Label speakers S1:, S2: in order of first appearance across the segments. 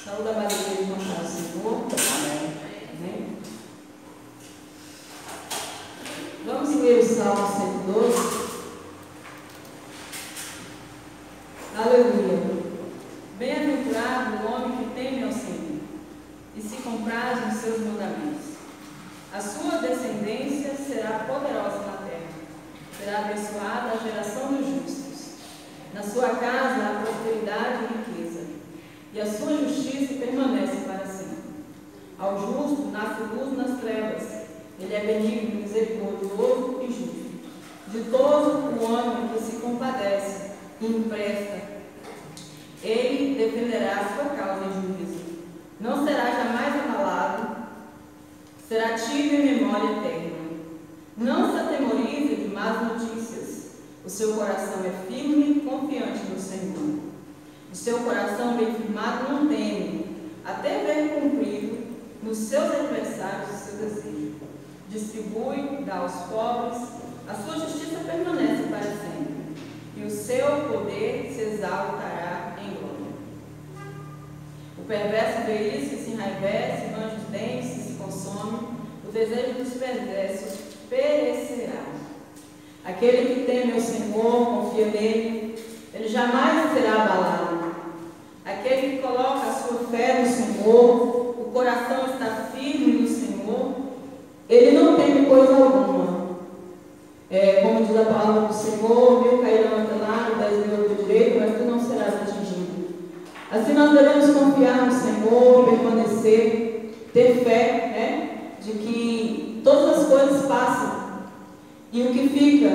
S1: Saúde a Maria de Machado, Senhor.
S2: Amém.
S1: Amém. Vamos ler o Salmo 112. Aleluia. Bem-aventurado o homem que teme ao Senhor e se compraz nos seus mandamentos. A sua descendência será poderosa na terra. Será abençoada a geração dos justos. Na sua casa há prosperidade e riqueza, e a sua justiça permanece para sempre. Ao justo nasce luz nas trevas. Ele é benigno, misericordioso e justo. Ditoso o homem que se compadece e empresta. Ele defenderá a sua causa em juízo. Não será jamais abalado. Será tido em memória eterna. Não se atemorize de más notícias. O seu coração é firme e confiante no Senhor. O seu coração bem firmado não teme, até ver cumprido nos seus adversários o seu desejo. Distribui, dá aos pobres, a sua justiça permanece para sempre, e o seu poder se exaltará em glória. O perverso vê isso e se enraivece, range os dentes e se consome. O desejo dos perversos perecerá. Aquele que teme ao Senhor, confia nele, ele jamais será abalado. Aquele que coloca a sua fé no Senhor, o coração está firme no Senhor, ele não teme coisa alguma. Como diz a palavra do Senhor, 1000 cairão ao teu lado, 10.000 ao teu direito, mas tu não serás atingido. Assim nós devemos confiar no Senhor, permanecer, ter fé, de que todas as coisas passam. E o que fica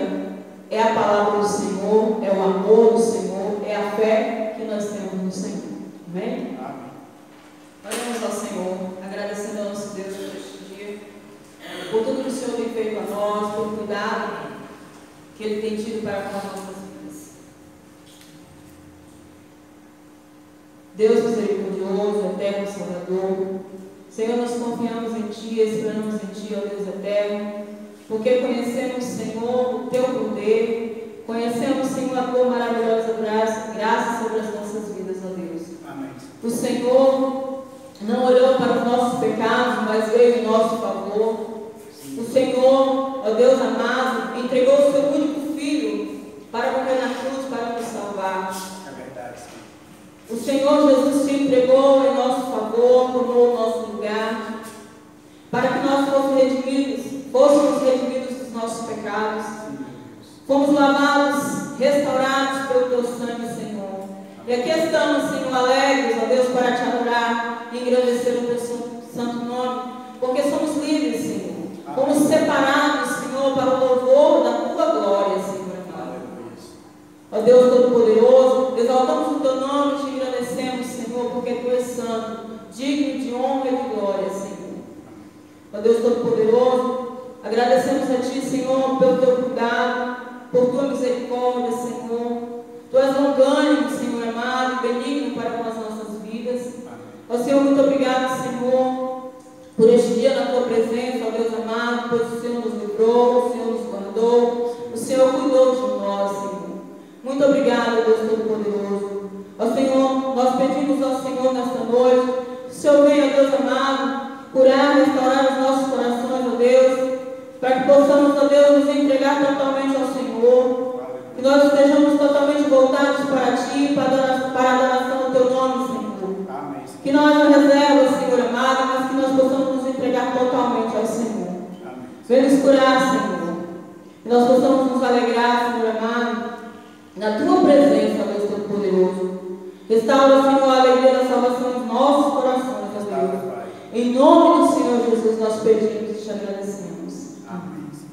S1: é a palavra do Senhor, é o amor do Senhor, é a fé que nós temos no Senhor. Amém?
S2: Amém.
S1: Oremos ao Senhor, agradecendo ao nosso Deus por este dia, por tudo que o Senhor tem feito a nós, por cuidado que Ele tem tido para com as nossas vidas. Deus misericordioso, eterno Salvador, Senhor, nós confiamos em Ti, esperamos em Ti, ó Deus eterno, porque conhecemos, Senhor, o Teu poder, conhecemos, Senhor, a Tua maravilhosa graça sobre as nossas vidas, ó Deus.
S2: Amém.
S1: O Senhor não olhou para os nossos pecados, mas veio em nosso favor. O Senhor, ó Deus amado, entregou o Seu único Filho para morrer na cruz, para nos salvar.
S2: É verdade, sim.
S1: O Senhor Jesus se entregou em nosso favor, tomou o nosso lugar, para que nós fôssemos redimidos dos nossos pecados. Fomos lavados, restaurados pelo Teu sangue, Senhor. E aqui estamos, Senhor, alegres, ó Deus, para Te adorar e engrandecer o Teu santo nome, porque somos livres, Senhor. Fomos separados, Senhor, para o louvor da Tua glória, Senhor. Ó Deus Todo-Poderoso, exaltamos o Teu nome e Te agradecemos, Senhor, porque Tu és santo, digno de honra e de glória, Senhor. Ó Deus Todo-Poderoso, agradecemos a Ti, Senhor, pelo Teu cuidado, por Tua misericórdia, Senhor. Tu és longânimo, Senhor amado, benigno para com as nossas vidas. Ó Senhor, muito obrigado, Senhor, por este dia na Tua presença, ó Deus amado, pois o Senhor nos livrou, o Senhor nos guardou, o Senhor cuidou de nós, Senhor. Muito obrigado, Deus Todo-Poderoso. Ó Senhor, nós pedimos ao Senhor nesta noite, que o Senhor venha, ó Deus amado, curar, restaurar os nossos corações, ó Deus, para que possamos, ó Deus, nos entregar totalmente ao Senhor, que nós estejamos totalmente voltados para Ti, para a adoração do Teu nome, Senhor.
S2: Amém.
S1: Que não haja reserva, Senhor amado, mas que nós possamos nos entregar totalmente ao Senhor.
S2: Amém.
S1: Vem nos curar, Senhor. Que nós possamos nos alegrar, Senhor amado, na Tua presença, Deus Todo-Poderoso. Restaura, Senhor, a alegria da salvação dos nossos corações, ó Deus. Em nome do Senhor Jesus, nós pedimos e Te agradecemos.
S2: Amém.
S3: Jesus.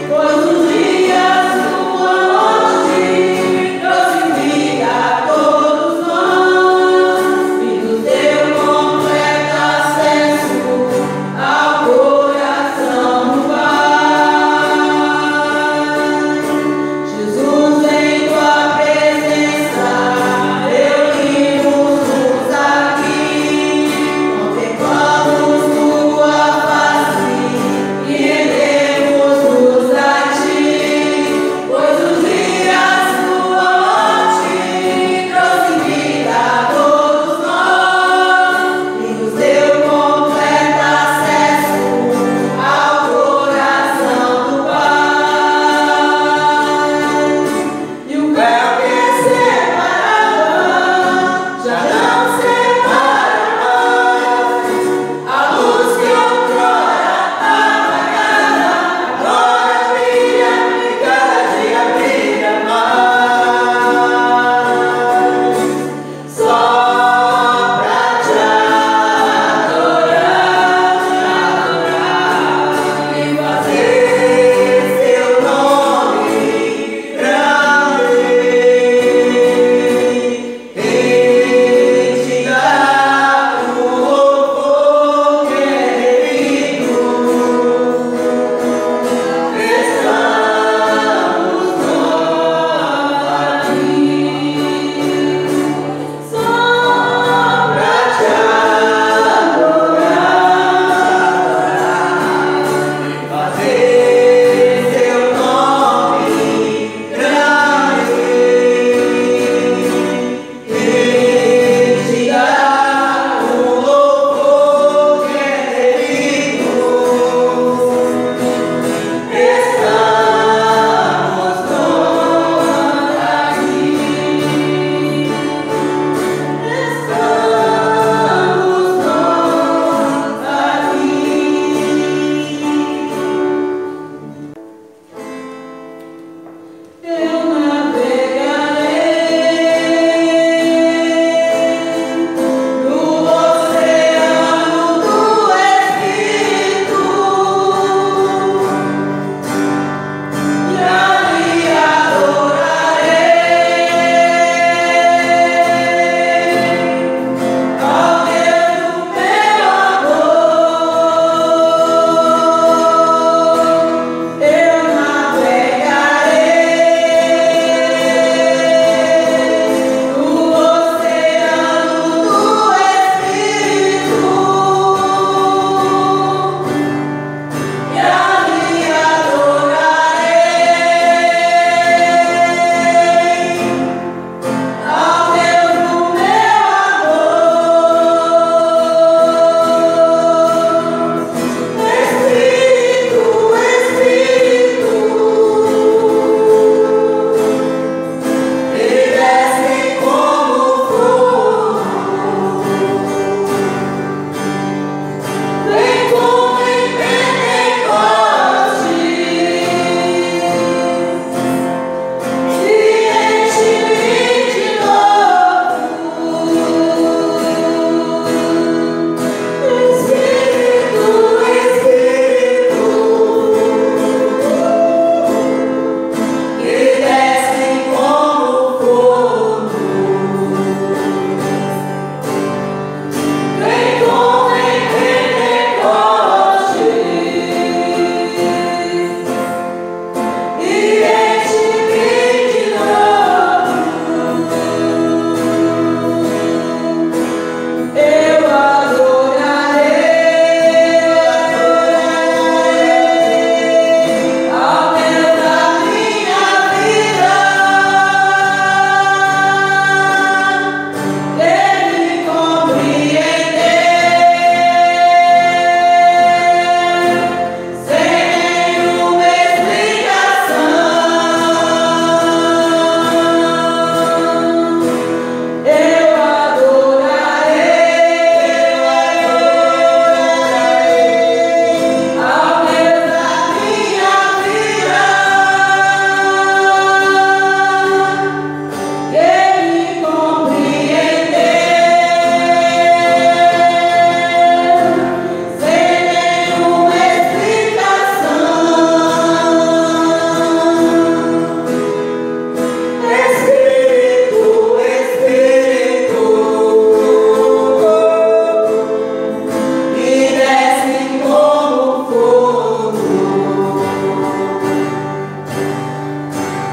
S2: Pois os dias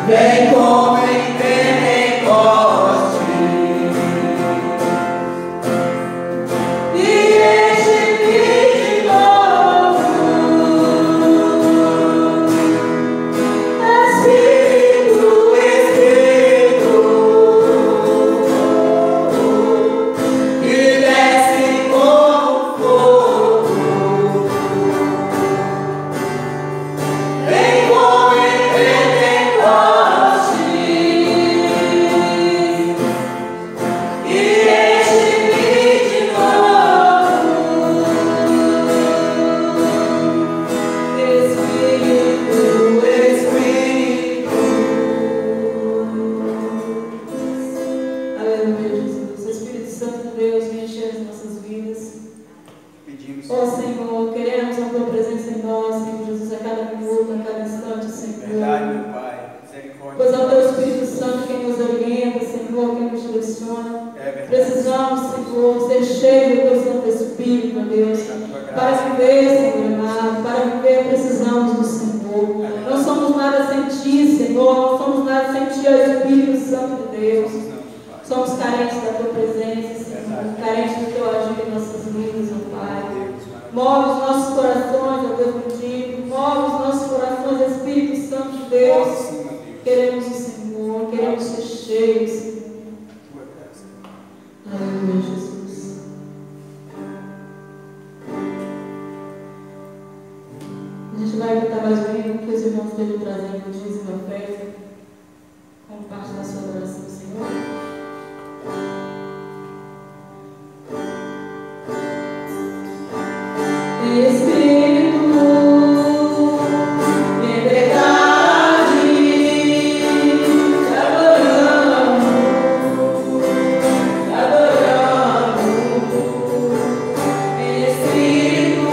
S2: Vem como em Pentecostes e enche-me de novo, Espírito, Espírito, que desce como fogo. Vem como em Pentecostes e enche-me de novo, Espírito, Espírito.
S1: Aleluia, Jesus. Espírito Santo de Deus, vem encher as nossas vidas.
S2: Pedimos,
S1: Ó Senhor, queremos a tua presença em nós, Senhor Jesus, a cada minuto, a cada instante, Senhor.
S2: verdade, meu Pai, misericórdia.
S1: Pois é o teu Espírito Santo quem nos orienta, Senhor, quem nos direciona.
S2: É verdade.
S1: Precisamos, Senhor, ser cheios do teu Santo Espírito, ó Deus.
S2: Da tua
S1: Para
S2: graça.
S1: viver, Senhor amado, para viver precisamos do Senhor. Não somos nada sem ti, Senhor, não somos nada sem ti, ó Espírito Santo de Deus.
S2: Não, meu Pai.
S1: Somos carentes da tua presença, Senhor,
S2: Verdade.
S1: carentes do teu agir em nossas vidas, ó Pai.
S2: Deus, maravilhoso.
S1: Move os nossos corações, ó Deus bendito. Move os nossos corações, Espírito Santo de Deus.
S2: Sim, meu Deus.
S1: Queremos o Senhor, queremos ser cheios, Senhor.
S2: Tua graça.
S1: Aleluia, Jesus. A gente vai cantar mais um hino que os irmãos estejam trazendo o dízimo e a oferta como parte da sua adoração ao Senhor. Espírito, em verdade, te adoramos, Espírito,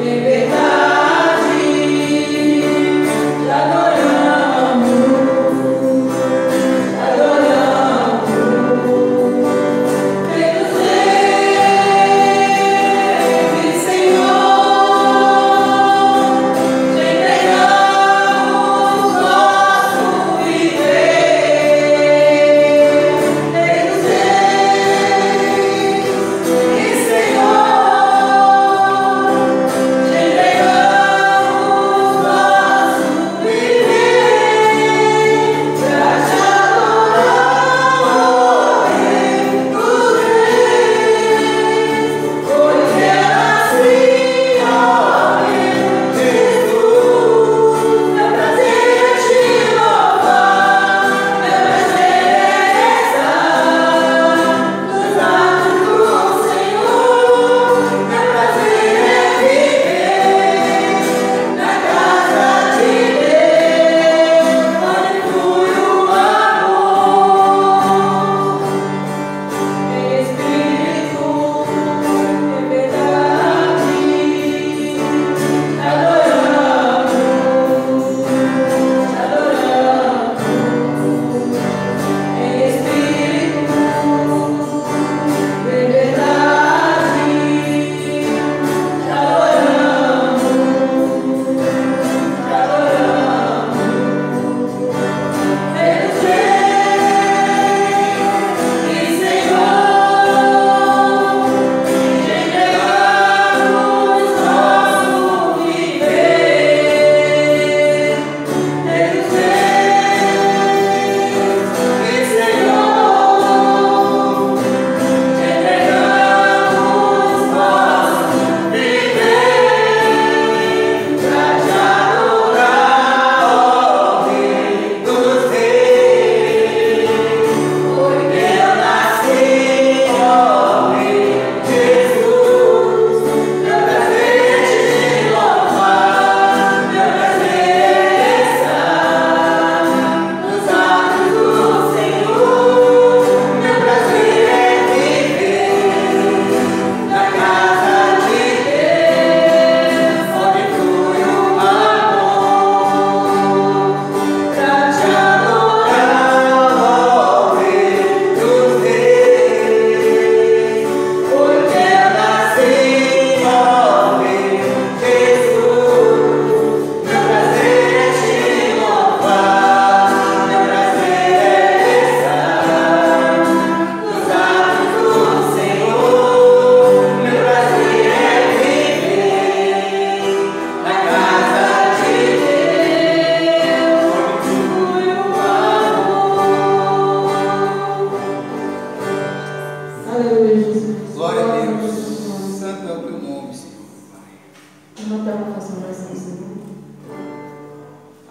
S1: em verdade,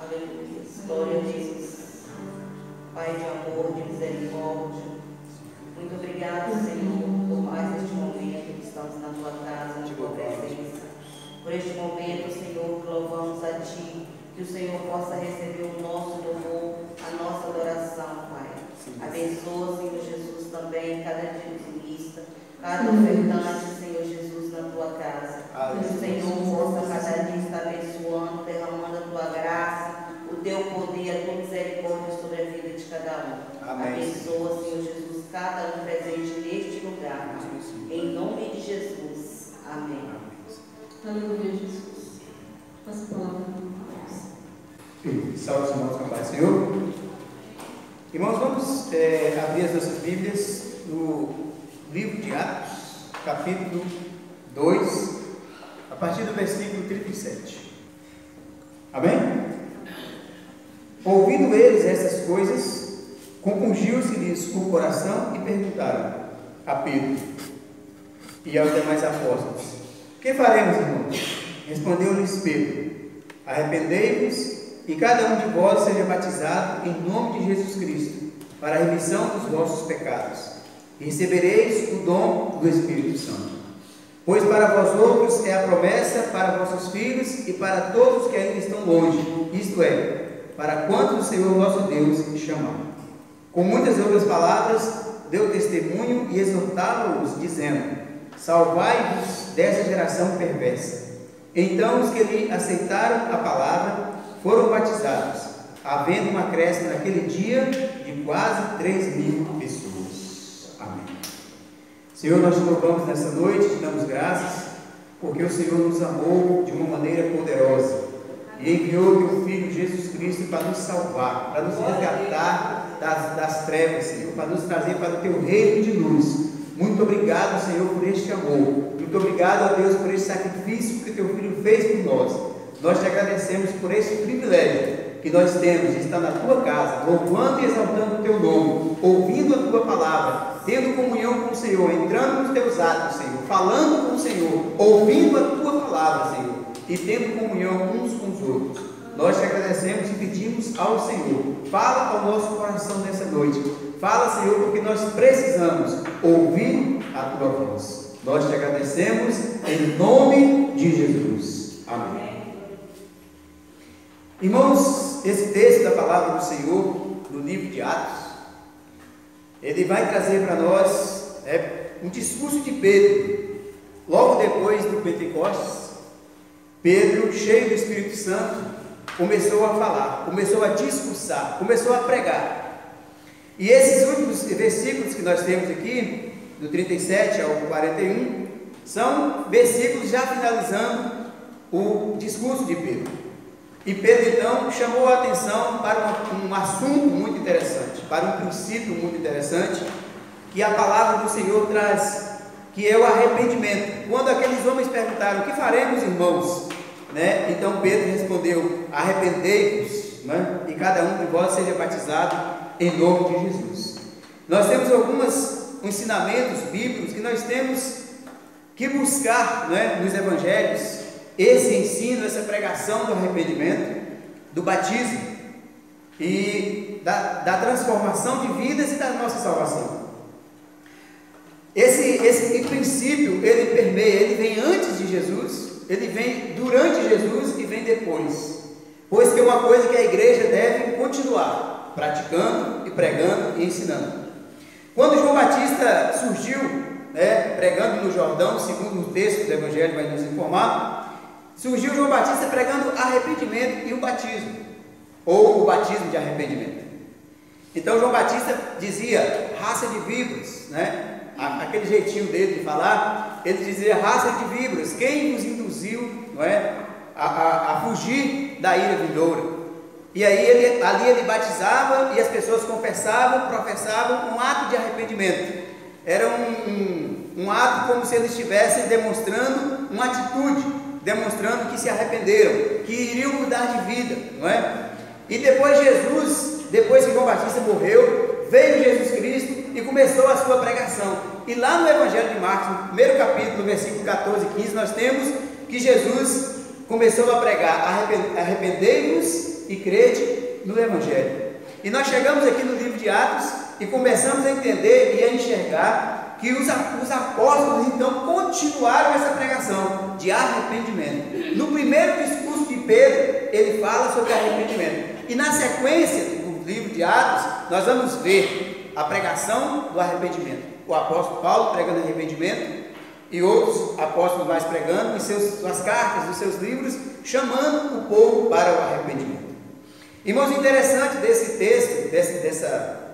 S3: Aleluia. Glória a Deus. Pai de amor, de misericórdia. Muito obrigado, Senhor, por mais este momento que estamos na tua casa, na tua presença. Por este momento, Senhor, que louvamos a Ti. Que o Senhor possa receber o nosso louvor, a nossa adoração, Pai. Abençoa, Senhor Jesus, também cada dizimista, cada ofertante, Senhor Jesus, na tua casa. Que o Senhor possa cada dia estar abençoando, derramando a tua graça, o teu poder, a tua misericórdia sobre a vida de cada um.
S2: Amém.
S3: Abençoa, Senhor Jesus, cada um presente neste lugar. Em nome de Jesus. Amém.
S1: Aleluia, Jesus. Passa a palavra.
S4: Salve os irmãos com a paz do Senhor. Irmãos, vamos abrir as nossas Bíblias no livro de Atos, capítulo 2, a partir do versículo 37. Amém? Ouvindo eles essas coisas, compungiu-se-lhes o coração e perguntaram a Pedro e aos demais apóstolos: que faremos, irmãos? Respondeu-lhes Pedro: arrependei-vos e cada um de vós seja batizado em nome de Jesus Cristo, para a remissão dos vossos pecados, e recebereis o dom do Espírito Santo. Pois para vós outros é a promessa para vossos filhos e para todos que ainda estão longe, isto é, para quantos o Senhor nosso Deus chamar. Com muitas outras palavras, deu testemunho e exortava-os, dizendo: salvai-vos dessa geração perversa. Então os que lhe aceitaram a palavra foram batizados, havendo um acréscimo naquele dia de quase 3.000 pessoas. Amém. Senhor, nós te louvamos nessa noite, te damos graças, porque o Senhor nos amou de uma maneira poderosa e enviou teu Filho Jesus Cristo para nos salvar, para nos resgatar das trevas, Senhor, para nos trazer para o teu reino de luz. Muito obrigado, Senhor, por este amor. Muito obrigado, ó Deus, por este sacrifício que teu Filho fez por nós. Nós te agradecemos por esse privilégio que nós temos de estar na tua casa, louvando e exaltando o teu nome, ouvindo a tua palavra, tendo comunhão com o Senhor, entrando nos teus atos, Senhor, falando com o Senhor, ouvindo a tua palavra, Senhor, e tendo comunhão uns com os outros. Nós te agradecemos e pedimos ao Senhor: fala ao nosso coração nessa noite. Fala, Senhor, porque nós precisamos ouvir a tua voz. Nós te agradecemos em nome de Jesus. Amém. Irmãos, esse texto da palavra do Senhor, no livro de Atos, ele vai trazer para nós um discurso de Pedro, logo depois do Pentecostes. Pedro, cheio do Espírito Santo, começou a falar, começou a discursar, começou a pregar. E esses últimos versículos que nós temos aqui, do 37 ao 41, são versículos já finalizando o discurso de Pedro. E Pedro então chamou a atenção para um assunto muito interessante, para um princípio muito interessante, que a palavra do Senhor traz, que é o arrependimento. Quando aqueles homens perguntaram: o que faremos, irmãos? Então Pedro respondeu: arrependei-vos, e cada um de vós seja batizado em nome de Jesus. Nós temos alguns ensinamentos bíblicos que nós temos que buscar nos evangelhos, esse ensino, essa pregação do arrependimento, do batismo e da transformação de vidas e da nossa salvação. Esse princípio, ele permeia, ele vem antes de Jesus, ele vem durante Jesus e vem depois, pois que é uma coisa que a igreja deve continuar praticando e pregando e ensinando. Quando João Batista surgiu, pregando no Jordão, segundo o texto do Evangelho vai nos informar, surgiu João Batista pregando arrependimento e o batismo, ou o batismo de arrependimento. Então João Batista dizia: raça de víboras, aquele jeitinho dele de falar, ele dizia: raça de víboras, quem vos induziu a fugir da ira vindoura? E aí ali ele batizava e as pessoas professavam um ato de arrependimento. Era um ato como se eles estivessem demonstrando uma atitude, demonstrando que se arrependeram, que iriam mudar de vida, E depois depois que João Batista morreu, veio Jesus Cristo e começou a sua pregação. E lá no Evangelho de Marcos, no primeiro capítulo, versículo 14 e 15, nós temos que Jesus começou a pregar: arrependei-vos e crede no Evangelho. E nós chegamos aqui no livro de Atos e começamos a entender e a enxergar que os apóstolos então continuaram essa pregação de arrependimento. No primeiro discurso de Pedro, ele fala sobre arrependimento. E na sequência do livro de Atos, nós vamos ver a pregação do arrependimento. O apóstolo Paulo pregando arrependimento e outros apóstolos mais pregando em suas cartas, nos seus livros, chamando o povo para o arrependimento. Irmãos, o interessante desse texto,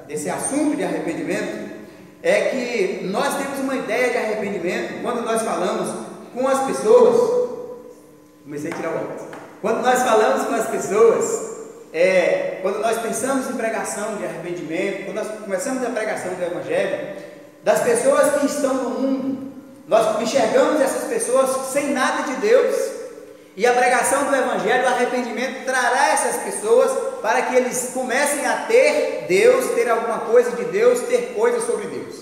S4: desse assunto de arrependimento, é que nós temos uma ideia de arrependimento quando nós falamos com as pessoas. Comecei a tirar o óculos. Quando nós falamos com as pessoas, quando nós pensamos em pregação de arrependimento, quando nós começamos a pregação do Evangelho, das pessoas que estão no mundo, nós enxergamos essas pessoas sem nada de Deus, e a pregação do Evangelho, do arrependimento, trará essas pessoas para que eles comecem a ter Deus, ter alguma coisa de Deus, ter coisas sobre Deus.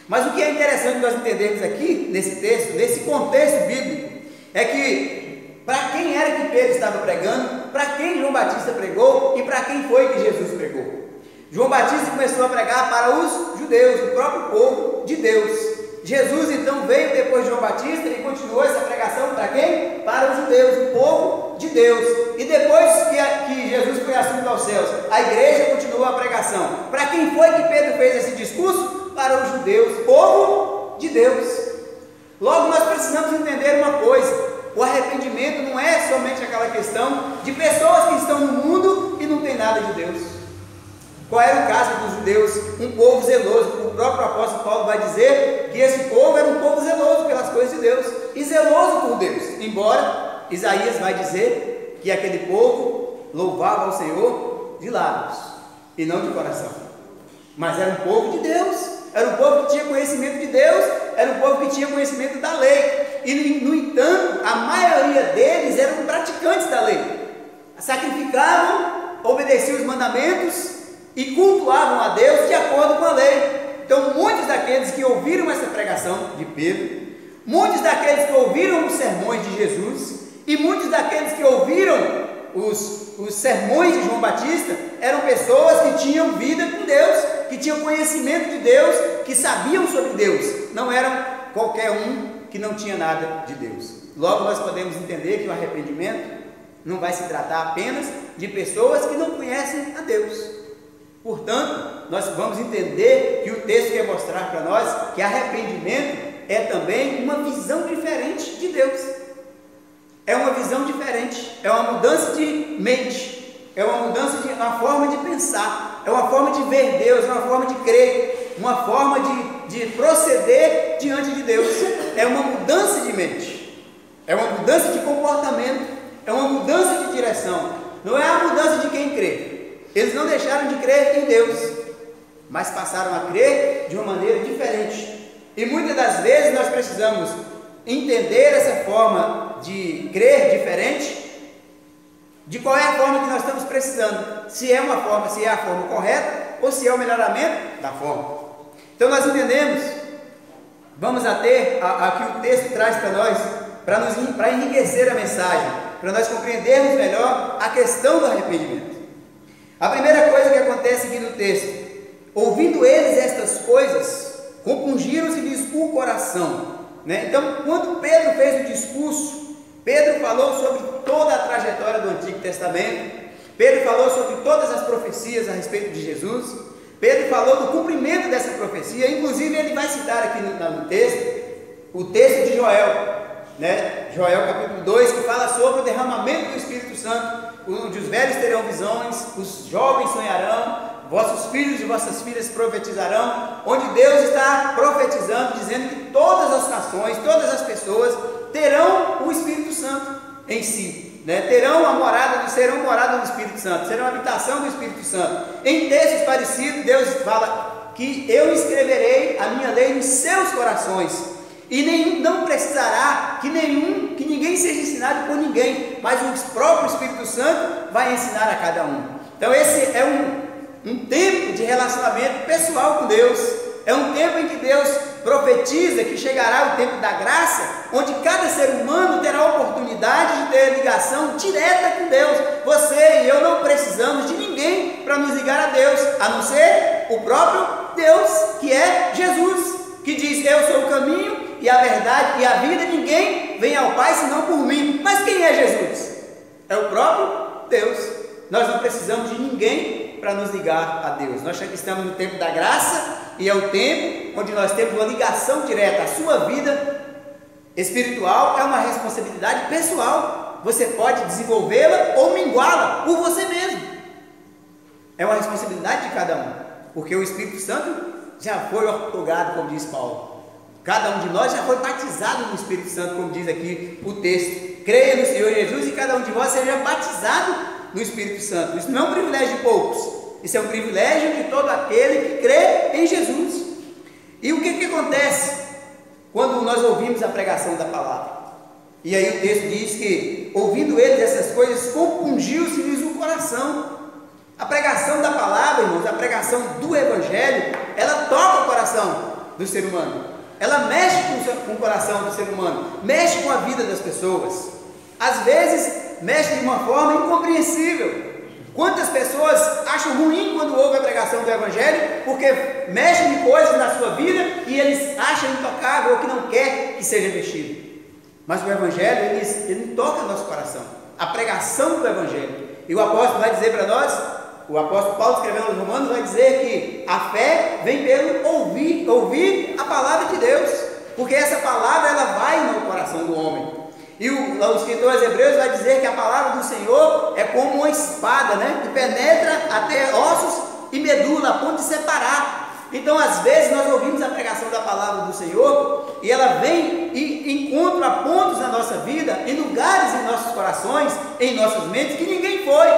S4: Mas o que é interessante nós entendermos aqui, nesse texto, nesse contexto bíblico, é que para quem era que Pedro estava pregando, para quem João Batista pregou e para quem foi que Jesus pregou. João Batista começou a pregar para os judeus, o próprio povo de Deus. Jesus então veio depois de João Batista e continuou essa pregação para quem? Para os judeus, o povo de Deus. E depois que Jesus foi assunto aos céus, a igreja continuou a pregação. Para quem foi que Pedro fez esse discurso? Para os judeus, povo de Deus. Logo nós precisamos entender uma coisa: o arrependimento não é somente aquela questão de pessoas que estão no mundo e não tem nada de Deus. Qual era o caso dos judeus? Um povo zeloso. O próprio apóstolo Paulo vai dizer que esse povo era um povo zeloso pelas coisas de Deus e zeloso por Deus, embora Isaías vai dizer que aquele povo louvava ao Senhor de lábios e não de coração, mas era um povo de Deus, era um povo que tinha conhecimento de Deus, era um povo que tinha conhecimento da lei, e no entanto a maioria deles eram praticantes da lei, sacrificavam, obedeciam os mandamentos e cultuavam a Deus de acordo com a lei. Então muitos daqueles que ouviram essa pregação de Pedro, muitos daqueles que ouviram os sermões de Jesus e muitos daqueles que ouviram os sermões de João Batista eram pessoas que tinham vida com Deus, que tinham conhecimento de Deus, que sabiam sobre Deus, não eram qualquer um que não tinha nada de Deus. Logo nós podemos entender que o arrependimento não vai se tratar apenas de pessoas que não conhecem a Deus. Portanto, nós vamos entender que o texto quer mostrar para nós que arrependimento é também uma visão diferente de Deus. É uma visão diferente, é uma mudança de mente, é uma mudança de uma forma de pensar, é uma forma de ver Deus, é uma forma de crer, uma forma de proceder diante de Deus. É uma mudança de mente, é uma mudança de comportamento, é uma mudança de direção. Não é a mudança de quem crê. Eles não deixaram de crer em Deus, mas passaram a crer de uma maneira diferente. E muitas das vezes nós precisamos entender essa forma de crer diferente, de qual é a forma que nós estamos precisando, se é a forma correta ou se é o melhoramento da forma. Então nós entendemos, vamos até aqui o texto traz para nós, para enriquecer a mensagem, para nós compreendermos melhor a questão do arrependimento. A primeira coisa que acontece aqui no texto: ouvindo eles estas coisas, compungiram-se-lhes o coração. Então, quando Pedro fez o discurso, Pedro falou sobre toda a trajetória do Antigo Testamento, Pedro falou sobre todas as profecias a respeito de Jesus, Pedro falou do cumprimento dessa profecia. Inclusive ele vai citar aqui no texto, o texto de Joel, Joel capítulo 2, que fala sobre o derramamento do Espírito Santo, onde os velhos terão visões, os jovens sonharão, vossos filhos e vossas filhas profetizarão, onde Deus está profetizando, dizendo que todas as nações, todas as pessoas terão o Espírito Santo em si, serão morada do Espírito Santo, serão habitação do Espírito Santo. Em textos parecidos, Deus fala que eu escreverei a minha lei nos seus corações, e não precisará que ninguém seja ensinado por ninguém, mas o próprio Espírito Santo vai ensinar a cada um. Então esse é um tempo de relacionamento pessoal com Deus, é um tempo em que Deus profetiza que chegará o tempo da graça, onde cada ser humano terá a oportunidade de ter ligação direta com Deus. Você e eu não precisamos de ninguém para nos ligar a Deus, a não ser o próprio Deus, que é Jesus, que diz: eu sou o caminho e a verdade e a vida, ninguém vem ao Pai senão por mim. Mas quem é Jesus? É o próprio Deus. Nós não precisamos de ninguém para nos ligar a Deus. Nós estamos no tempo da graça, e é o tempo onde nós temos uma ligação direta. A sua vida espiritual é uma responsabilidade pessoal. Você pode desenvolvê-la ou minguá-la por você mesmo. É uma responsabilidade de cada um, porque o Espírito Santo já foi ortogado, como diz Paulo. Cada um de nós já foi batizado no Espírito Santo, como diz aqui o texto. Creia no Senhor Jesus e cada um de vós seja batizado no Espírito Santo. Isso não é um privilégio de poucos, isso é um privilégio de todo aquele que crê em Jesus. E o que acontece quando nós ouvimos a pregação da palavra? E aí o texto diz que, ouvindo eles essas coisas, compungiu-se-lhes o coração. A pregação da palavra, irmãos, a pregação do Evangelho, ela toca o coração do ser humano, ela mexe com o coração do ser humano, mexe com a vida das pessoas. Às vezes mexe de uma forma incompreensível. Quantas pessoas acham ruim quando ouvem a pregação do Evangelho, porque mexem em coisas na sua vida e eles acham intocável ou que não quer que seja mexido. Mas o Evangelho, ele toca nosso coração, a pregação do Evangelho. E o apóstolo vai dizer para nós, o apóstolo Paulo escrevendo aos Romanos vai dizer que a fé vem pelo ouvir a palavra de Deus, porque essa palavra ela vai no coração do homem. E o escritor aos Hebreus vai dizer que a palavra do Senhor é como uma espada, né, que penetra até ossos e medula, a ponto de separar. Então, às vezes, nós ouvimos a pregação da palavra do Senhor e ela vem e encontra pontos na nossa vida, em lugares em nossos corações, em nossas mentes, que ninguém foi.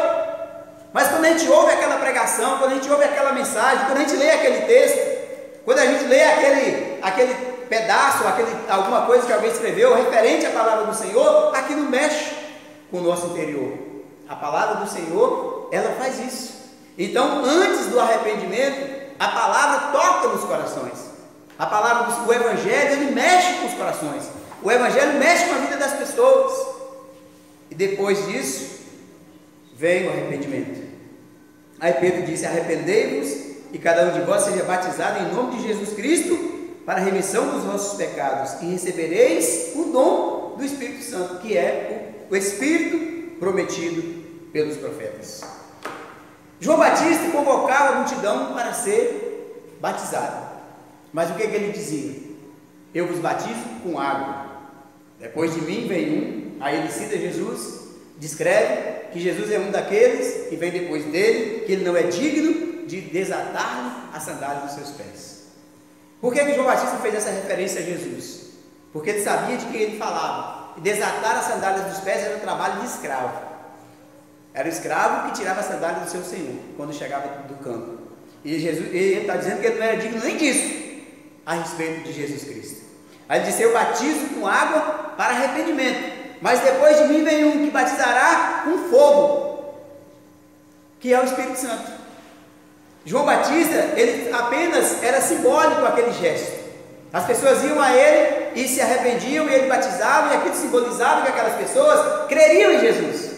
S4: Mas quando a gente ouve aquela pregação, quando a gente ouve aquela mensagem, quando a gente lê aquele texto, quando a gente lê aquele pedaço, alguma coisa que alguém escreveu referente à palavra do Senhor, aquilo mexe com o nosso interior. A palavra do Senhor, ela faz isso. Então, antes do arrependimento, a palavra toca nos corações. A palavra do Evangelho, ele mexe com os corações. O Evangelho mexe com a vida das pessoas. E depois disso, vem o arrependimento. Aí Pedro disse: arrependei-vos e cada um de vós seja batizado em nome de Jesus Cristo para a remissão dos vossos pecados, e recebereis o dom do Espírito Santo, que é o Espírito prometido pelos profetas. João Batista convocava a multidão para ser batizado, mas o que ele dizia? Eu vos batizo com água, depois de mim vem um. Aí ele cita Jesus, descreve que Jesus é um daqueles que vem depois dele, que ele não é digno de desatar-lhe a sandália dos seus pés. Por que João Batista fez essa referência a Jesus? Porque ele sabia de quem ele falava. E desatar as sandálias dos pés era um trabalho de escravo. Era o escravo que tirava a sandália do seu senhor quando chegava do campo. E ele está dizendo que ele não era digno nem disso a respeito de Jesus Cristo. Aí ele disse: eu batizo com água para arrependimento, mas depois de mim vem um que batizará com fogo, que é o Espírito Santo. João Batista, ele apenas era simbólico aquele gesto. As pessoas iam a ele e se arrependiam e ele batizava, e aquilo simbolizava que aquelas pessoas creriam em Jesus.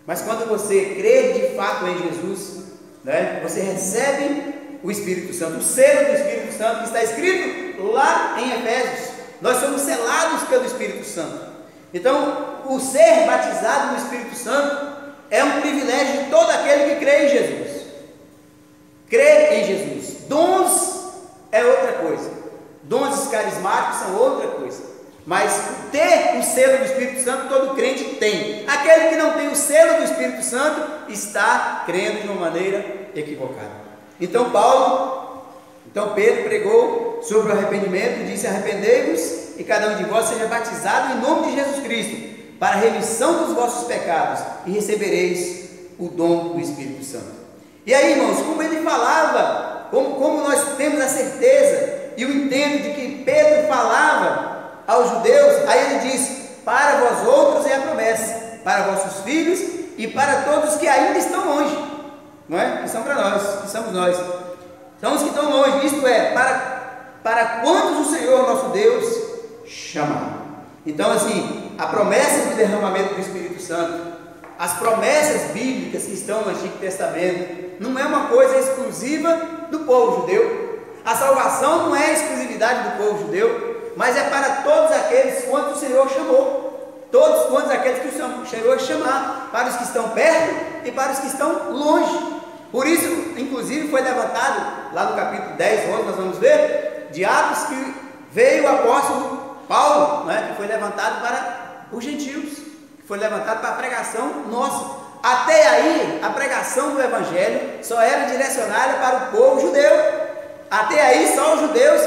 S4: Mas quando você crê de fato em Jesus, né, você recebe o Espírito Santo, o selo do Espírito Santo, que está escrito lá em Efésios. Nós somos selados pelo Espírito Santo. Então, o ser batizado no Espírito Santo é um privilégio de todo aquele que crê em Jesus. Crer em Jesus. Dons é outra coisa. Dons carismáticos são outra coisa. Mas ter o selo do Espírito Santo, todo crente tem. Aquele que não tem o selo do Espírito Santo está crendo de uma maneira equivocada. Então Pedro pregou sobre o arrependimento e disse: arrependei-vos e cada um de vós seja batizado em nome de Jesus Cristo para a remissão dos vossos pecados, e recebereis o dom do Espírito Santo. E aí, irmãos, como ele falava, como nós temos a certeza e o entendo de que Pedro falava aos judeus, aí ele diz: para vós outros é a promessa, para vossos filhos e para todos que ainda estão longe, não é? Que são para nós, que somos nós, são os que estão longe, isto é, para quantos o Senhor nosso Deus chamar. Então, assim, a promessa do derramamento do Espírito Santo, as promessas bíblicas que estão no Antigo Testamento, não é uma coisa exclusiva do povo judeu. A salvação não é exclusividade do povo judeu, mas é para todos aqueles quantos o Senhor chamou. Todos quantos aqueles que o Senhor chamar, para os que estão perto e para os que estão longe. Por isso, inclusive, foi levantado, lá no capítulo 10, nós vamos ver, de Atos, que veio o apóstolo Paulo, né, que foi levantado para os gentios, que foi levantado para a pregação nossa. Até aí, a pregação do Evangelho só era direcionada para o povo judeu. Até aí, só os judeus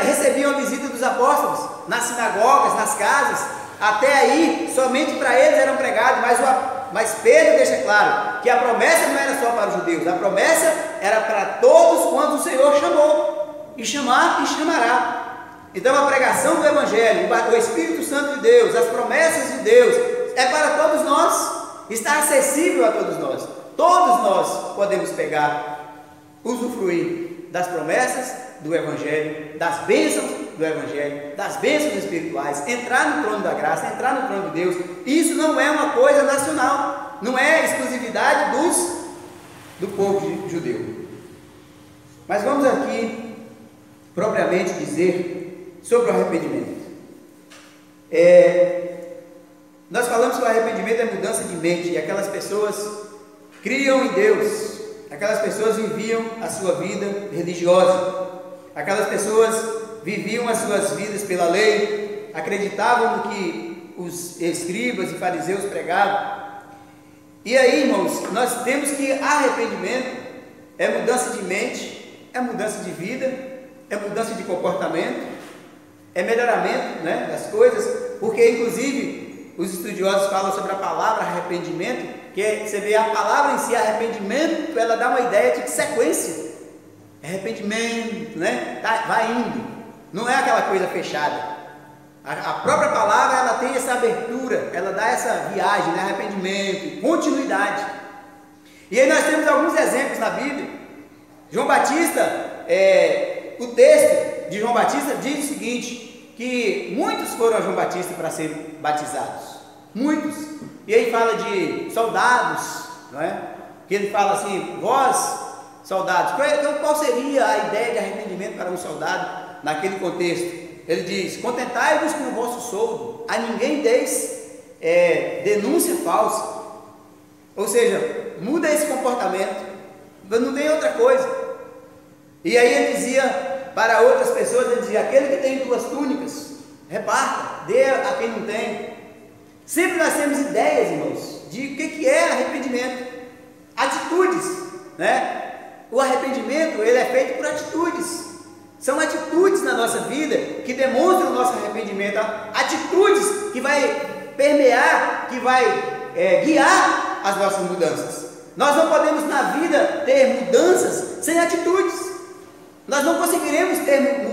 S4: recebiam a visita dos apóstolos, nas sinagogas, nas casas. Até aí, somente para eles eram pregados, mas Pedro deixa claro que a promessa não era só para os judeus, a promessa era para todos quantos o Senhor chamou, e chamar e chamará. Então a pregação do Evangelho, o Espírito Santo de Deus, as promessas de Deus, é para todos nós, está acessível a todos nós. Todos nós podemos pegar, usufruir das promessas do Evangelho, das bênçãos do Evangelho, das bênçãos espirituais, entrar no trono da graça, entrar no trono de Deus. Isso não é uma coisa nacional, não é exclusividade do povo judeu. Mas vamos aqui propriamente dizer sobre o arrependimento. Nós falamos que o arrependimento é mudança de mente, e aquelas pessoas criam em Deus, aquelas pessoas viviam a sua vida religiosa, aquelas pessoas viviam as suas vidas pela lei, acreditavam no que os escribas e fariseus pregavam. E aí, irmãos, nós temos que arrependimento é mudança de mente, é mudança de vida, é mudança de comportamento, é melhoramento, né, das coisas, porque inclusive os estudiosos falam sobre a palavra arrependimento, que você vê a palavra em si, arrependimento, ela dá uma ideia de sequência, arrependimento, né, vai indo, não é aquela coisa fechada. A própria palavra, ela tem essa abertura, ela dá essa viagem, né, arrependimento, continuidade. E aí nós temos alguns exemplos na Bíblia. João Batista, o texto de João Batista diz o seguinte, que muitos foram a João Batista para serem batizados, muitos. E aí fala de soldados, não é? Que ele fala assim, vós soldados, qual seria a ideia de arrependimento para um soldado naquele contexto? Ele diz, contentai-vos com o vosso soldo, a ninguém deis denúncia falsa. Ou seja, muda esse comportamento, não tem outra coisa. E aí ele dizia para outras pessoas, ele dizia, aquele que tem 2 túnicas, reparta, dê a quem não tem. Sempre nós temos ideias, irmãos, de o que é arrependimento, atitudes, né? O arrependimento, ele é feito por atitudes, são atitudes na nossa vida que demonstram o nosso arrependimento, atitudes que vai permear, que vai guiar as nossas mudanças. Nós não podemos na vida ter mudanças sem atitudes. Nós não conseguiremos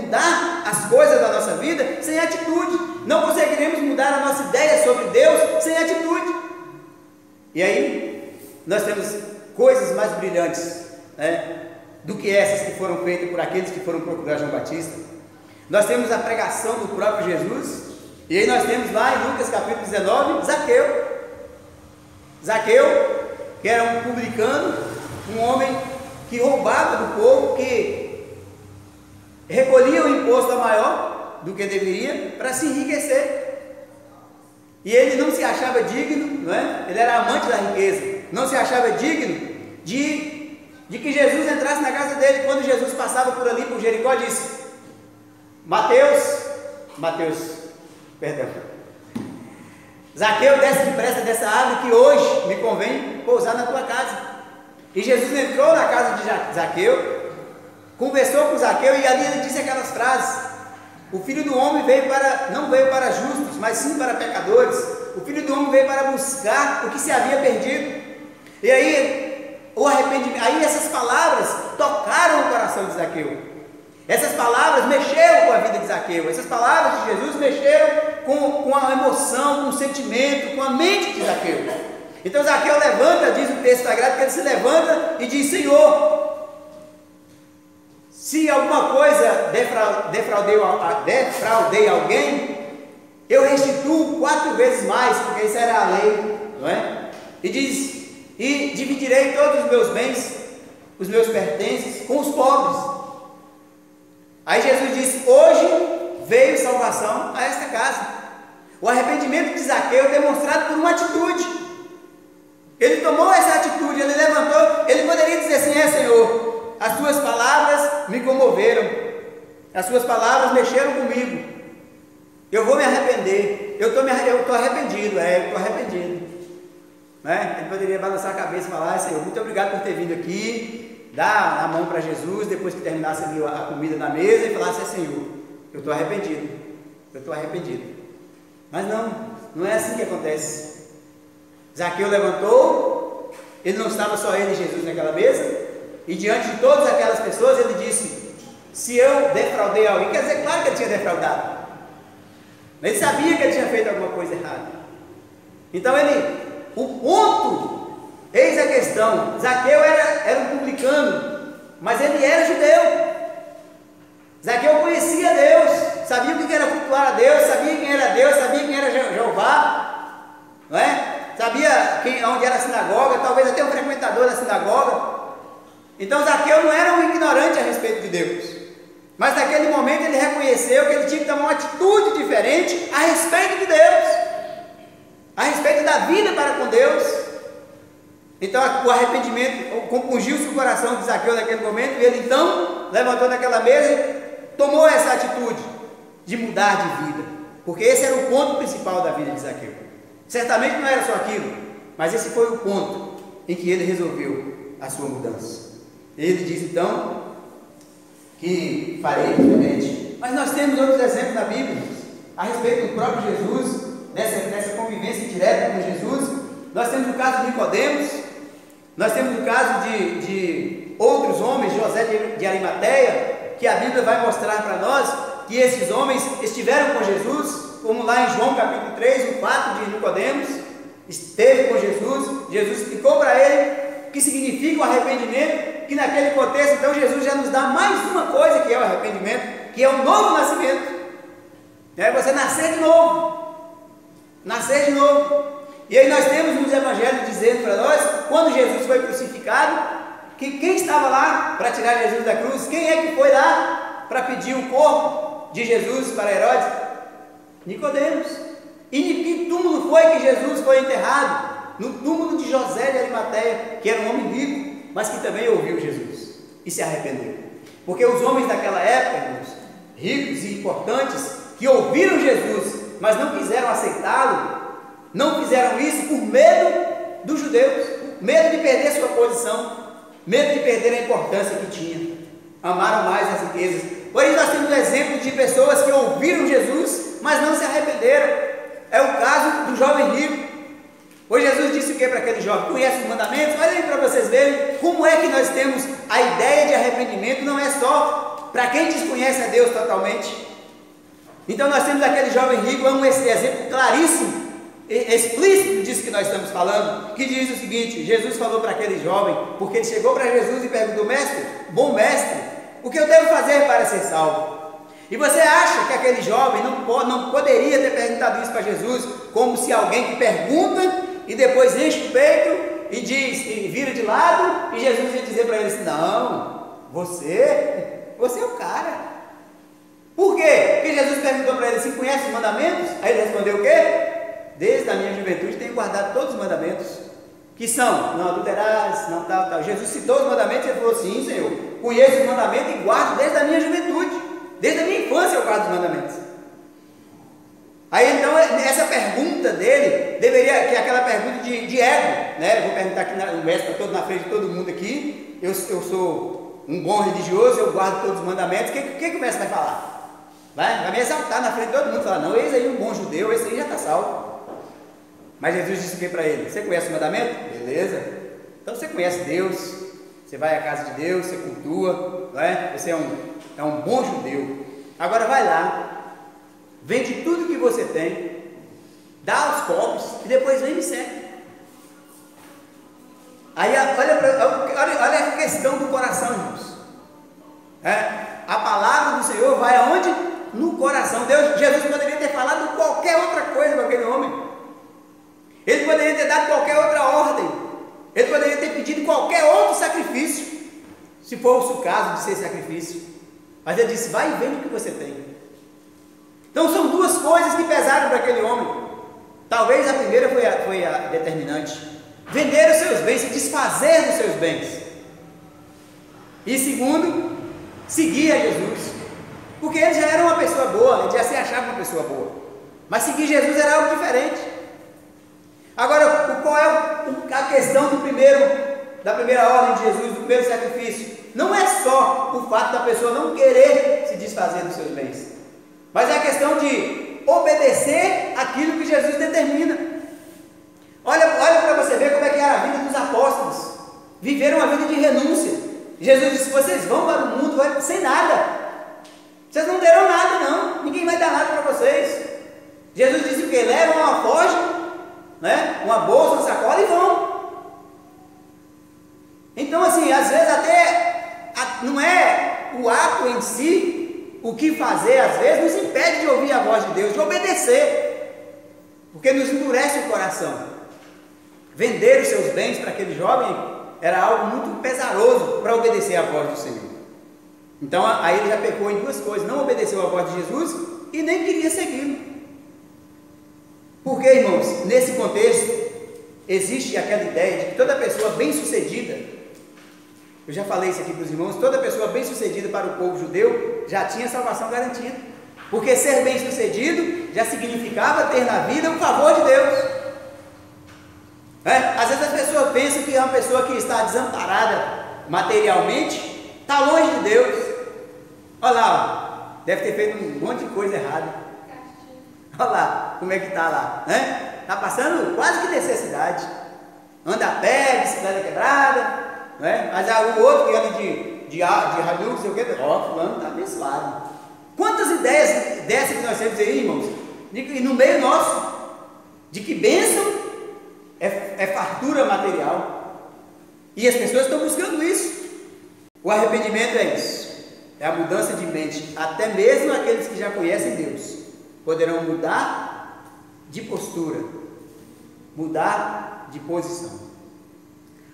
S4: mudar as coisas da nossa vida sem atitude. Não conseguiremos mudar a nossa ideia sobre Deus sem atitude. E aí, nós temos coisas mais brilhantes, né, do que essas que foram feitas por aqueles que foram procurar João Batista. Nós temos a pregação do próprio Jesus. E aí nós temos lá em Lucas capítulo 19, Zaqueu, que era um publicano, um homem que roubava do povo, que recolhia o imposto maior do que deveria para se enriquecer. E ele não se achava digno, não é? Ele era amante da riqueza, não se achava digno de que Jesus entrasse na casa dele. Quando Jesus passava por ali, por Jericó, disse, Zaqueu, desce depressa dessa árvore que hoje me convém pousar na tua casa. E Jesus entrou na casa de Zaqueu, conversou com Zaqueu, e ali ele disse aquelas frases: o Filho do Homem não veio para justos, mas sim para pecadores. O Filho do Homem veio para buscar o que se havia perdido. E aí, o arrependimento, aí essas palavras tocaram o coração de Zaqueu. Essas palavras mexeram com a vida de Zaqueu. Essas palavras de Jesus mexeram com a emoção, com o sentimento, com a mente de Zaqueu. Então Zaqueu levanta, diz o texto sagrado, que ele se levanta e diz: Senhor, se alguma coisa defraudei alguém, eu restituo 4 vezes mais, porque isso era a lei, não é? E diz, e dividirei todos os meus bens, os meus pertences, com os pobres. Aí Jesus disse, hoje veio salvação a esta casa. O arrependimento de Zaqueu demonstrado por uma atitude. Ele tomou essa atitude, ele levantou, ele poderia dizer assim, Senhor, as tuas palavras me comoveram, as tuas palavras mexeram comigo, eu vou me arrepender, eu estou arrependido, eu estou arrependido. Né? Ele poderia balançar a cabeça e falar, Senhor, muito obrigado por ter vindo aqui, dar a mão para Jesus, depois que terminasse a comida na mesa, e falasse, Senhor, eu estou arrependido, eu estou arrependido. Mas não é assim que acontece. Zaqueu levantou, ele não estava só ele e Jesus naquela mesa, e diante de todas aquelas pessoas ele disse, se eu defraudei alguém, quer dizer, claro que ele tinha defraudado, ele sabia que ele tinha feito alguma coisa errada. Então o ponto, eis a questão, Zaqueu era um publicano, mas ele era judeu. Zaqueu conhecia Deus, sabia o que era cultuar a Deus, sabia quem era Deus, sabia quem era Jeová, não é? Sabia onde era a sinagoga, talvez até um frequentador da sinagoga. Então Zaqueu não era um ignorante a respeito de Deus, mas naquele momento ele reconheceu que ele tinha que tomar uma atitude diferente a respeito de Deus, a respeito da vida para com Deus. Então o arrependimento compungiu-se o coração de Zaqueu naquele momento, e ele então levantou daquela mesa e tomou essa atitude de mudar de vida, porque esse era o ponto principal da vida de Zaqueu. Certamente não era só aquilo, mas esse foi o ponto em que ele resolveu a sua mudança. Ele diz então que farei diferente. Mas nós temos outros exemplos na Bíblia a respeito do próprio Jesus, dessa convivência direta com Jesus. Nós temos o caso de Nicodemos, nós temos o caso de outros homens, José de Arimateia, que a Bíblia vai mostrar para nós que esses homens estiveram com Jesus, como lá em João capítulo 3, o fato de Nicodemos esteve com Jesus, Jesus explicou para ele o que significa o arrependimento, que naquele contexto, então Jesus já nos dá mais uma coisa que é o arrependimento, que é o novo nascimento, é você nascer de novo, e aí nós temos nos evangelhos dizendo para nós, quando Jesus foi crucificado, que quem estava lá para tirar Jesus da cruz, quem é que foi lá para pedir o corpo de Jesus para Herodes? Nicodemos. E em que túmulo foi que Jesus foi enterrado? No túmulo de José de Arimateia, que era um homem rico, mas que também ouviu Jesus e se arrependeu. Porque os homens daquela época, irmãos, ricos e importantes, que ouviram Jesus, mas não quiseram aceitá-lo, não fizeram isso por medo dos judeus, medo de perder sua posição, medo de perder a importância que tinha, amaram mais as riquezas. Por isso nós temos exemplo de pessoas que ouviram Jesus, mas não se arrependeram. É o caso do jovem rico. Hoje Jesus disse o que para aquele jovem? Conhece os mandamentos? Olha aí para vocês verem como é que nós temos a ideia de arrependimento, não é só para quem desconhece a Deus totalmente. Então nós temos aquele jovem rico, é um exemplo claríssimo, explícito disso que nós estamos falando, que diz o seguinte: Jesus falou para aquele jovem, porque ele chegou para Jesus e perguntou: mestre, bom mestre, o que eu devo fazer para ser salvo? E você acha que aquele jovem não poderia ter perguntado isso para Jesus, como se alguém que pergunta e depois enche o peito e diz, e vira de lado, e Jesus ia dizer para ele assim: não, você é o cara. Por quê? Porque Jesus perguntou para ele assim: conhece os mandamentos? Aí ele respondeu o quê? Desde a minha juventude tenho guardado todos os mandamentos, que são: não adulterarás, não tal. Jesus citou os mandamentos e ele falou: sim, Senhor, conheço os mandamentos e guardo desde a minha juventude, desde a minha infância eu guardo os mandamentos. Aí então essa pergunta dele deveria, que é aquela pergunta de ego, né? Eu vou perguntar aqui no mestre, todo na frente de todo mundo aqui, eu sou um bom religioso, eu guardo todos os mandamentos. O que o mestre vai falar? Vai me exaltar na frente de todo mundo, falar: não, esse aí é um bom judeu, esse aí já está salvo. Mas Jesus disse o que para ele? Você conhece o mandamento? Beleza. Então você conhece Deus, você vai à casa de Deus, você cultua, não é? Você é um bom judeu. Agora vai lá, vende tudo que você tem, dá aos pobres e depois vem e me segue. Aí olha a questão do coração, irmãos. coração. Jesus poderia ter falado qualquer outra coisa para aquele homem. Ele poderia ter dado qualquer outra ordem. Ele poderia ter pedido qualquer outro sacrifício, se fosse o caso de ser sacrifício. Mas ele disse: vai e vende o que você tem. Então são duas coisas que pesaram para aquele homem. Talvez a primeira foi a determinante: vender os seus bens, se desfazer dos seus bens. E segundo, seguir a Jesus, porque ele já era uma pessoa boa, ele já se achava uma pessoa boa, mas seguir Jesus era algo diferente. Agora, qual é a questão da primeira ordem de Jesus, do primeiro sacrifício? Não é só o fato da pessoa não querer se desfazer dos seus bens, mas é a questão de obedecer aquilo que Jesus determina. Olha para você ver como é que era a vida dos apóstolos. Viveram uma vida de renúncia. Jesus disse: vocês vão para o mundo sem nada. Vocês não deram nada, não. Ninguém vai dar nada para vocês. Jesus disse o quê? Levam uma alforje, né? Uma bolsa, uma sacola e vão. Então, assim, às vezes até não é o ato em si, o que fazer, às vezes, nos impede de ouvir a voz de Deus, de obedecer, porque nos endurece o coração. Vender os seus bens para aquele jovem era algo muito pesaroso para obedecer à voz do Senhor. Então, aí ele já pecou em duas coisas: não obedeceu à voz de Jesus e nem queria segui-lo. Porque, irmãos, nesse contexto, existe aquela ideia de que toda pessoa bem-sucedida, eu já falei isso aqui para os irmãos, toda pessoa bem-sucedida para o povo judeu já tinha salvação garantida, porque ser bem-sucedido já significava ter na vida o favor de Deus. Às vezes as pessoas pensam que é uma pessoa que está desamparada materialmente, está longe de Deus. Olha lá, deve ter feito um monte de coisa errada. Olha lá, como é que está lá, né? Está passando quase que necessidade, anda a pé, bicicleta quebrada, né? Mas o outro que anda de Hilux, não sei o que, fulano está abençoado. Quantas ideias dessas que nós temos aí, irmãos, e no meio nosso, de que bênção é fartura material, e as pessoas estão buscando isso. O arrependimento é isso, é a mudança de mente. Até mesmo aqueles que já conhecem Deus poderão mudar de postura, mudar de posição.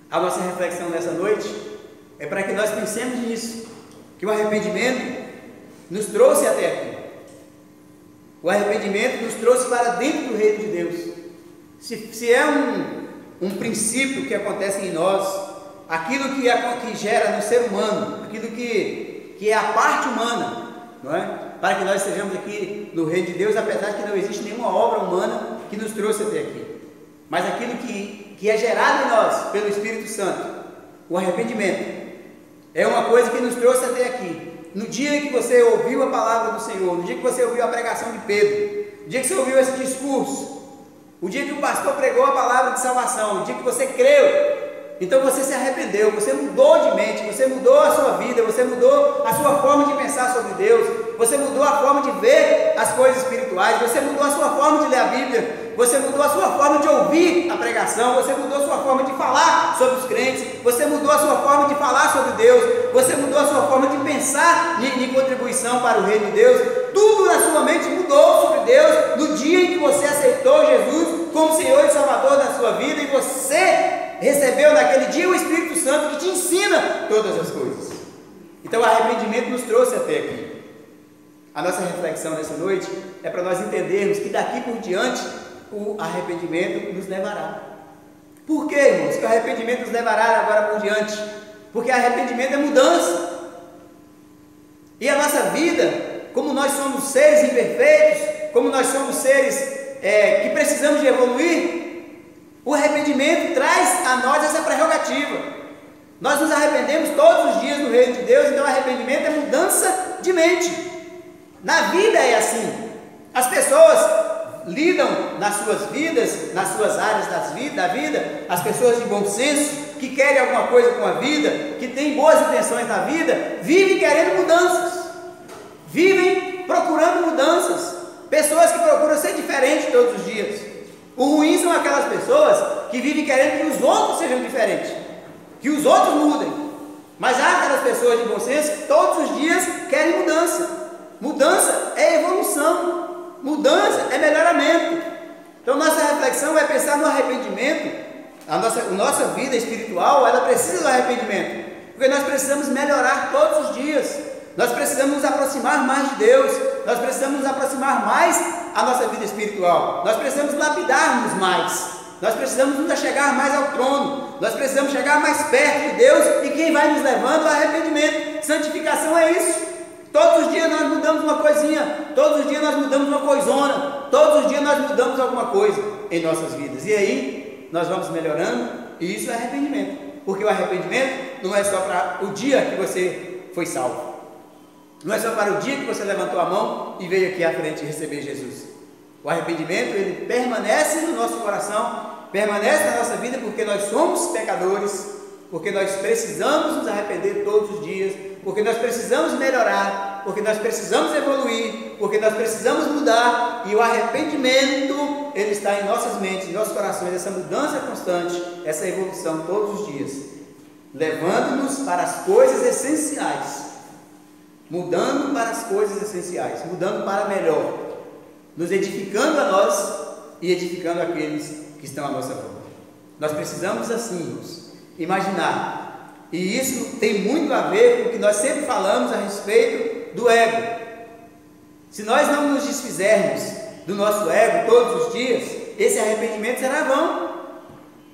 S4: A nossa reflexão nessa noite é para que nós pensemos nisso, que o arrependimento nos trouxe até aqui. O arrependimento nos trouxe para dentro do reino de Deus. Se é um princípio que acontece em nós, aquilo que gera no ser humano, aquilo que é a parte humana, não é? Para que nós estejamos aqui no reino de Deus, apesar de que não existe nenhuma obra humana que nos trouxe até aqui, mas aquilo que é gerado em nós pelo Espírito Santo, o arrependimento, é uma coisa que nos trouxe até aqui. No dia que você ouviu a palavra do Senhor, no dia que você ouviu a pregação de Pedro, no dia que você ouviu esse discurso, o dia que o pastor pregou a palavra de salvação, o dia que você creu, então você se arrependeu, você mudou de mente, você mudou a sua vida, você mudou a sua forma de pensar sobre Deus, você mudou a forma de ver as coisas espirituais, você mudou a sua forma de ler a Bíblia, você mudou a sua forma de ouvir a pregação, você mudou a sua forma de falar sobre os crentes, você mudou a sua forma de falar sobre Deus, você mudou a sua forma de pensar em contribuição para o reino de Deus. Tudo na sua mente mudou sobre Deus no dia em que você aceitou Jesus como Senhor e Salvador da sua vida, e você recebeu naquele dia o Espírito Santo que te ensina todas as coisas. Então o arrependimento nos trouxe até aqui. A nossa reflexão nessa noite é para nós entendermos que daqui por diante o arrependimento nos levará. Por que, irmãos, que o arrependimento nos levará agora por diante? Porque arrependimento é mudança. E a nossa vida, como nós somos seres imperfeitos, como nós somos seres que precisamos de evoluir, o arrependimento traz a nós essa prerrogativa. Nós nos arrependemos todos os dias no reino de Deus, então o arrependimento é mudança de mente. Na vida é assim. As pessoas lidam nas suas vidas, nas suas áreas da vida, as pessoas de bom senso, que querem alguma coisa com a vida, que têm boas intenções na vida, vivem querendo mudanças, vivem procurando mudanças, pessoas que procuram ser diferentes todos os dias. O ruim são aquelas pessoas que vivem querendo que os outros sejam diferentes, que os outros mudem, mas há aquelas pessoas de bom senso que todos os dias querem mudança. Mudança é evolução, mudança é melhoramento. Então nossa reflexão é pensar no arrependimento. A nossa vida espiritual, ela precisa do arrependimento, porque nós precisamos melhorar todos os dias. Nós precisamos nos aproximar mais de Deus, nós precisamos nos aproximar mais à nossa vida espiritual, nós precisamos lapidar-nos mais, nós precisamos nos chegar mais ao trono, nós precisamos chegar mais perto de Deus, e quem vai nos levando ao arrependimento. Santificação é isso. Todos os dias nós mudamos uma coisinha, todos os dias nós mudamos uma coisona, todos os dias nós mudamos alguma coisa em nossas vidas, e aí nós vamos melhorando, e isso é arrependimento, porque o arrependimento não é só para o dia que você foi salvo, não é só para o dia que você levantou a mão e veio aqui à frente receber Jesus. O arrependimento, ele permanece no nosso coração, permanece na nossa vida, porque nós somos pecadores, porque nós precisamos nos arrepender todos os dias, porque nós precisamos melhorar, porque nós precisamos evoluir, porque nós precisamos mudar, e o arrependimento, ele está em nossas mentes, em nossos corações, essa mudança constante, essa evolução todos os dias, levando-nos para as coisas essenciais, mudando para as coisas essenciais, mudando para melhor, nos edificando a nós e edificando aqueles que estão à nossa volta. Nós precisamos assim, irmãos, imaginar, e isso tem muito a ver com o que nós sempre falamos a respeito do ego. Se nós não nos desfizermos do nosso ego todos os dias, esse arrependimento será vão,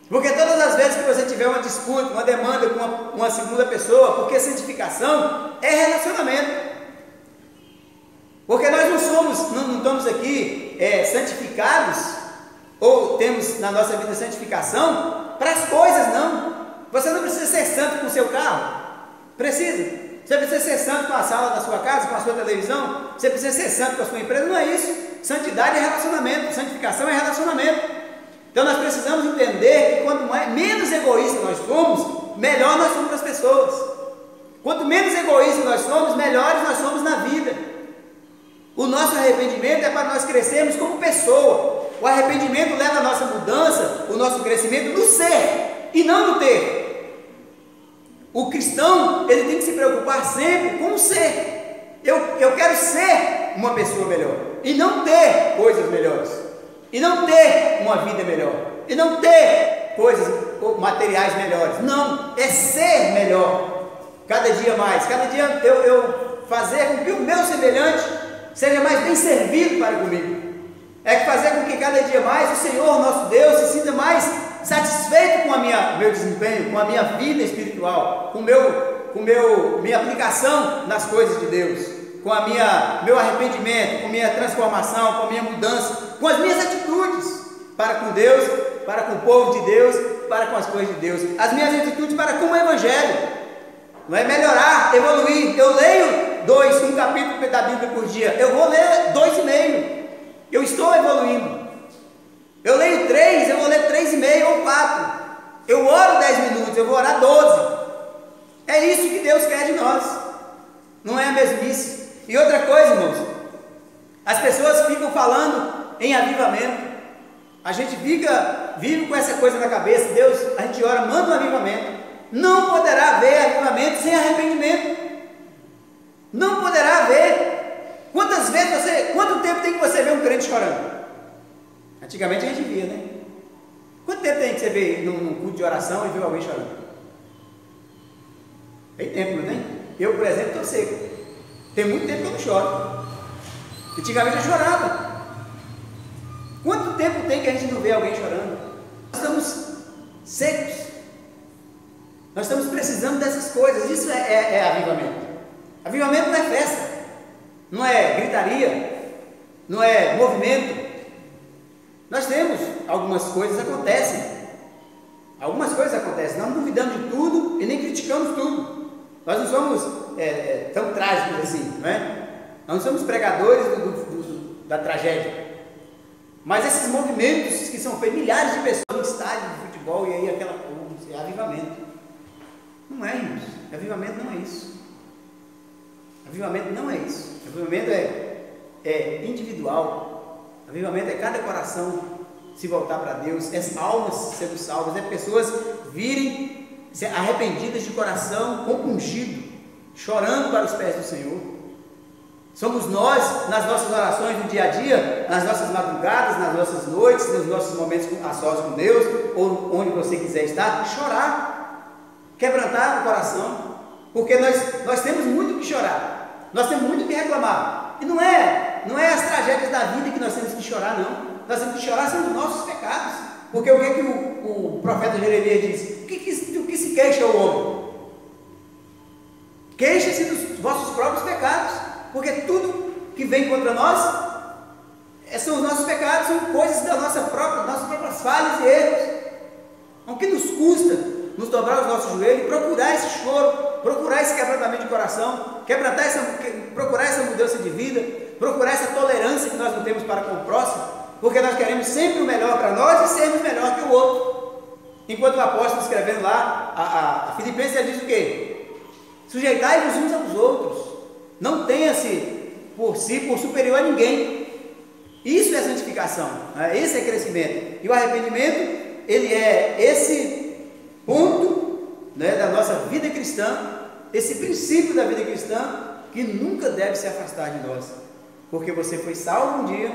S4: porque todas as vezes que você tiver uma disputa, uma demanda com uma segunda pessoa, porque santificação é relacionamento, porque nós não estamos aqui santificados, ou temos na nossa vida santificação para as coisas, não. Você não precisa ser santo com o seu carro, precisa. Você precisa ser santo com a sala da sua casa, com a sua televisão, você precisa ser santo com a sua empresa, não é isso. Santidade é relacionamento, santificação é relacionamento. Então nós precisamos entender que quanto menos egoísta nós somos, melhor nós somos para as pessoas. Quanto menos egoísta nós somos, melhores nós somos na vida. O nosso arrependimento é para nós crescermos como pessoa. O arrependimento leva a nossa mudança, o nosso crescimento no ser e não no ter. O cristão, ele tem que se preocupar sempre com o ser. Eu quero ser uma pessoa melhor e não ter coisas melhores, e não ter uma vida melhor, e não ter coisas materiais melhores. Não, é ser melhor cada dia mais, cada dia eu fazer com que o meu semelhante seja mais bem servido para comigo. É fazer com que cada dia mais o Senhor, nosso Deus, se sinta mais satisfeito com meu desempenho, com a minha vida espiritual, com minha aplicação nas coisas de Deus, com meu arrependimento, com minha transformação, com a minha mudança, com as minhas atitudes para com Deus, para com o povo de Deus, para com as coisas de Deus, as minhas atitudes para com o Evangelho. Não é melhorar, evoluir. Eu leio um capítulo da Bíblia por dia, eu vou ler 2,5. Eu estou evoluindo. Eu leio 3, eu vou ler 3,5 ou 4. Eu oro 10 minutos, eu vou orar 12. É isso que Deus quer de nós. Não é a mesmice. E outra coisa, irmãos, as pessoas ficam falando em avivamento. A gente vive com essa coisa na cabeça. Deus, a gente ora, manda um avivamento. Não poderá haver avivamento sem arrependimento. Não poderá haver. Quanto tempo tem que você ver um crente chorando? Antigamente a gente via, né? Quanto tempo tem que você ver num culto de oração e ver alguém chorando? Tem tempo, não tem? Eu, por exemplo, estou seco. Tem muito tempo que eu não choro. Antigamente eu chorava. Quanto tempo tem que a gente não vê alguém chorando? Nós estamos secos. Nós estamos precisando dessas coisas. Isso é avivamento. Avivamento não é festa, não é gritaria, não é movimento. Nós temos algumas coisas acontecem. Algumas coisas acontecem. Nós não duvidamos de tudo e nem criticamos tudo. Nós não somos tão trágicos assim, não é? Nós não somos pregadores da tragédia. Mas esses movimentos que são feitos, milhares de pessoas no estádio de futebol, e aí aquela coisa, é avivamento. Não é, irmãos. Avivamento não é isso. Avivamento não é isso. Avivamento é individual. Avivamento é cada coração se voltar para Deus, é almas sendo salvas, é pessoas virem arrependidas de coração, compungido, chorando para os pés do Senhor. Somos nós, nas nossas orações do dia a dia, nas nossas madrugadas, nas nossas noites, nos nossos momentos a sós com Deus, ou onde você quiser estar, chorar, quebrantar o coração, porque nós temos muito que chorar, nós temos muito que reclamar, e não é as tragédias da vida que nós temos que chorar, não. Nós temos que chorar são os nossos pecados, porque o que o profeta Jeremias diz? O que se queixa o homem? Queixa-se dos vossos próprios pecados, porque tudo que vem contra nós são os nossos pecados, são coisas das nossas próprias falhas e erros. O que nos custa nos dobrar os nossos joelhos, procurar esse choro, procurar esse quebrantamento de coração, procurar essa mudança de vida, procurar essa tolerância que nós não temos para com o próximo, porque nós queremos sempre o melhor para nós e sermos melhor que o outro. Enquanto o apóstolo escrevendo lá, a Filipenses, ele diz o quê? Sujeitai-vos uns aos outros, não tenha-se por superior a ninguém. Isso é santificação, né? Esse é crescimento. E o arrependimento, ele é esse ponto, né, da nossa vida cristã, esse princípio da vida cristã, que nunca deve se afastar de nós, porque você foi salvo um dia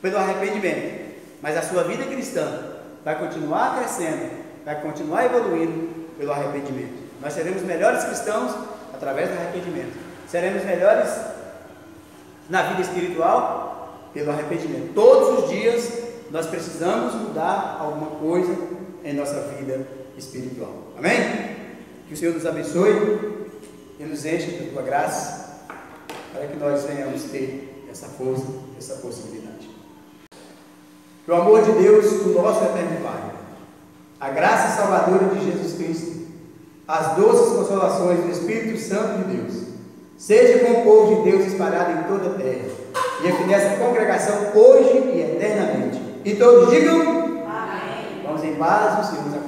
S4: pelo arrependimento, mas a sua vida cristã vai continuar crescendo, vai continuar evoluindo pelo arrependimento. Nós seremos melhores cristãos através do arrependimento, seremos melhores na vida espiritual pelo arrependimento. Todos os dias nós precisamos mudar alguma coisa em nossa vida espiritual. Amém? Que o Senhor nos abençoe e nos enche de tua graça, para que nós venhamos ter essa força, essa possibilidade. Que o amor de Deus, o nosso eterno Pai, a graça salvadora de Jesus Cristo, as doces consolações do Espírito Santo de Deus, seja com o povo de Deus espalhado em toda a terra, e aqui nessa congregação hoje e eternamente. E todos digam: amém. Vamos em paz, o Senhor nos abençoe.